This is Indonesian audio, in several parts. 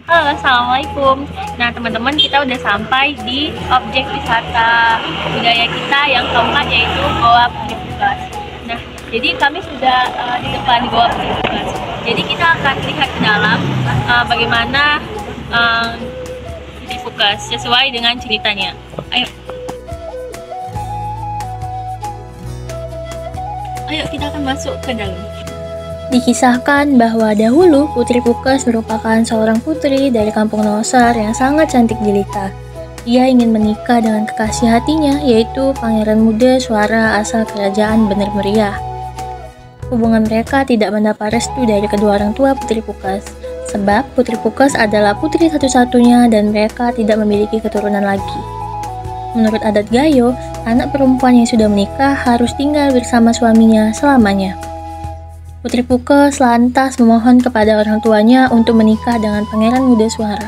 Halo, assalamualaikum. Nah, teman-teman, kita udah sampai di objek wisata budaya kita yang keempat, yaitu Goa Putri Pukas. Nah, jadi kami sudah di depan Goa Putri Pukas. Jadi kita akan lihat ke dalam bagaimana Putri Pukas sesuai dengan ceritanya. Ayo. Ayo, kita akan masuk ke dalam. Dikisahkan bahwa dahulu Putri Pukas merupakan seorang putri dari kampung Nosar yang sangat cantik jelita. Ia ingin menikah dengan kekasih hatinya, yaitu pangeran muda Suara asal kerajaan Bener Meriah. Hubungan mereka tidak mendapat restu dari kedua orang tua Putri Pukas, sebab Putri Pukas adalah putri satu-satunya dan mereka tidak memiliki keturunan lagi. Menurut adat Gayo, anak perempuan yang sudah menikah harus tinggal bersama suaminya selamanya. Putri Pukas lantas memohon kepada orang tuanya untuk menikah dengan pangeran muda Suara.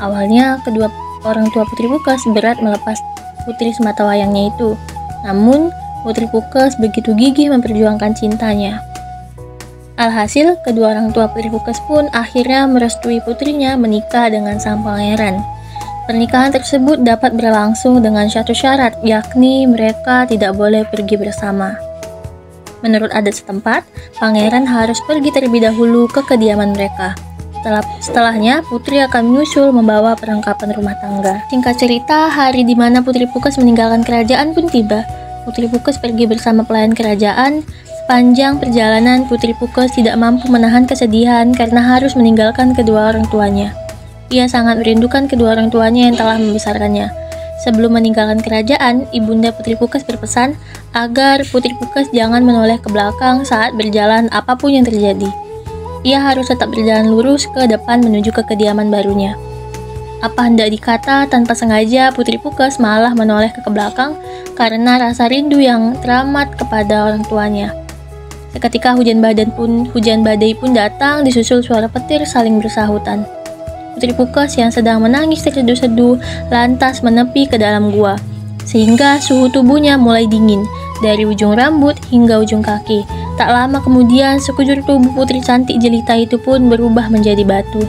Awalnya, kedua orang tua Putri Pukas berat melepas putri sematawayangnya itu. Namun, Putri Pukas begitu gigih memperjuangkan cintanya. Alhasil, kedua orang tua Putri Pukas pun akhirnya merestui putrinya menikah dengan sang pangeran. Pernikahan tersebut dapat berlangsung dengan satu syarat, yakni mereka tidak boleh pergi bersama. Menurut adat setempat, pangeran harus pergi terlebih dahulu ke kediaman mereka. Setelahnya, putri akan menyusul membawa perlengkapan rumah tangga. Singkat cerita, hari di mana Putri Pukas meninggalkan kerajaan pun tiba. Putri Pukas pergi bersama pelayan kerajaan. Sepanjang perjalanan, Putri Pukas tidak mampu menahan kesedihan karena harus meninggalkan kedua orang tuanya. Ia sangat merindukan kedua orang tuanya yang telah membesarkannya. Sebelum meninggalkan kerajaan, Ibunda Putri Pukas berpesan agar Putri Pukas jangan menoleh ke belakang saat berjalan apapun yang terjadi. Ia harus tetap berjalan lurus ke depan menuju ke kediaman barunya. Apa hendak dikata, tanpa sengaja Putri Pukas malah menoleh ke belakang karena rasa rindu yang teramat kepada orang tuanya. Seketika hujan badai pun datang disusul suara petir saling bersahutan. Putri Pukas yang sedang menangis terseduh-seduh lantas menepi ke dalam gua, sehingga suhu tubuhnya mulai dingin dari ujung rambut hingga ujung kaki. Tak lama kemudian, sekujur tubuh putri cantik jelita itu pun berubah menjadi batu.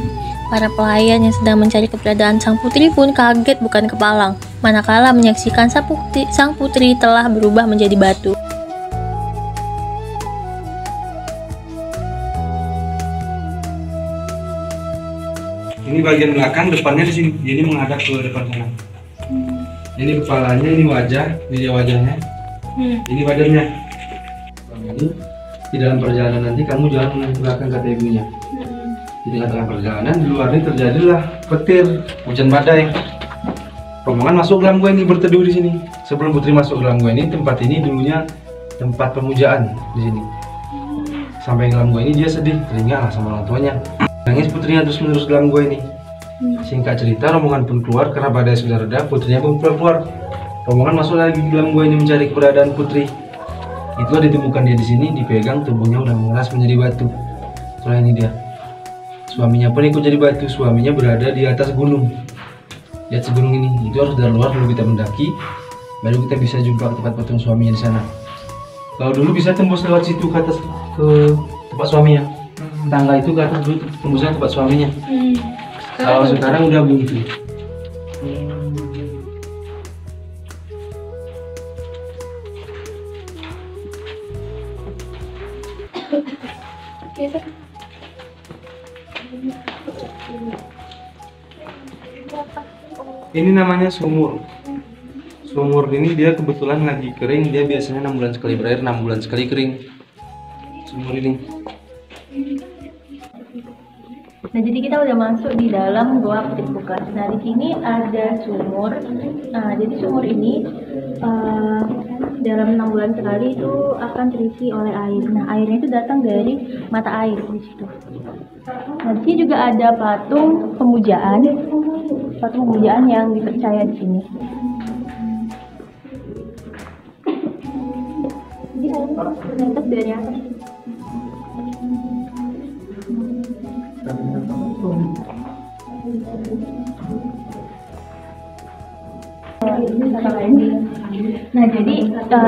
Para pelayan yang sedang mencari keberadaan sang putri pun kaget bukan kepalang, manakala menyaksikan sang putri telah berubah menjadi batu. Ini bagian belakang, depannya di sini. Jadi menghadap ke depan sana. Ini kepalanya, ini wajah, ini dia wajahnya. Ini badannya. Ini di dalam perjalanan nanti kamu jangan menghadap belakang kata ibunya. Di tengah perjalanan di luar ini terjadilah petir, hujan badai. Rombongan masuk dalam gua ini berteduh di sini. Sebelum putri masuk dalam gua ini, tempat ini dulunya tempat pemujaan di sini. Sampai dalam gua ini dia sedih, teringat sama orang tuanya. Nangis putrinya terus-menerus dalam gua ini. Singkat cerita, rombongan pun keluar karena badai sudah reda, putrinya pun keluar. Rombongan masuk lagi ke dalam gua ini mencari keberadaan putri. Itulah ditemukan dia di sini, dipegang, tubuhnya udah mengeras menjadi batu. Setelah ini dia, suaminya pun ikut jadi batu. Suaminya berada di atas gunung. Lihat gunung ini, itu harus dari luar dulu kita mendaki, baru kita bisa jumpa tempat patung suaminya di sana. Kalau dulu bisa tembus lewat situ ke atas ke tempat suaminya. Tangga itu ke atas dulu tembusnya tempat suaminya. Kalau sekarang udah buntu. Ini namanya sumur. Sumur ini dia kebetulan lagi kering. Dia biasanya 6 bulan sekali berair, 6 bulan sekali kering. Sumur ini. Nah, jadi kita udah masuk di dalam Goa Putri Pukas. Nah, di sini ada sumur. Nah, jadi sumur ini dalam 6 bulan sekali itu akan terisi oleh air. Nah, airnya itu datang dari mata air di situ. Nah, di sini juga ada patung pemujaan yang dipercaya di sini. Jadi atas dari atas. Nah, jadi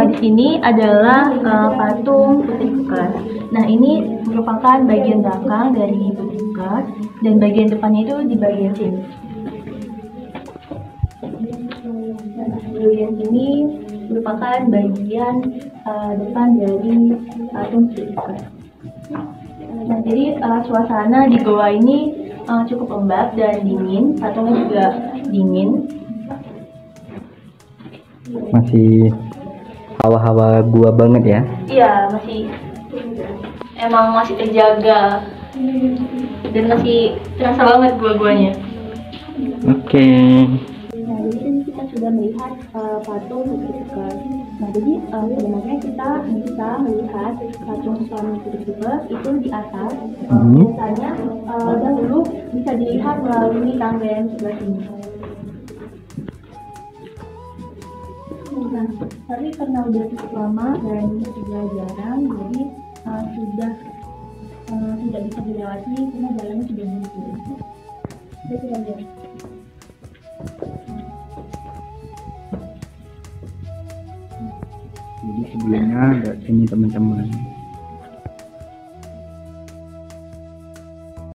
di sini adalah patung Putri Pukas. Nah, ini merupakan bagian belakang dari Putri Putripukas, dan bagian depannya itu di bagian sini. Nah, bagian sini merupakan bagian depan dari patung Putripukas. Nah, jadi suasana di goa ini cukup lembab dan dingin, patungnya juga dingin. Masih hawa-hawa gua banget ya? Iya, emang masih terjaga dan masih terasa banget gua-guanya. Oke. Nah, jadi kan kita sudah melihat patung Putripukas. Nah, jadi sebenarnya kita bisa melihat patung suami Putripukas itu di atas. Biasanya dahulu bisa dilihat melalui tangga yang sebelah sini. Nah, tapi karena udah cukup lama dan sudah jarang, jadi tidak bisa dilewati karena jalannya sudah buntu. Jadi kita lihat. Jadi sebelumnya ada ini teman-teman.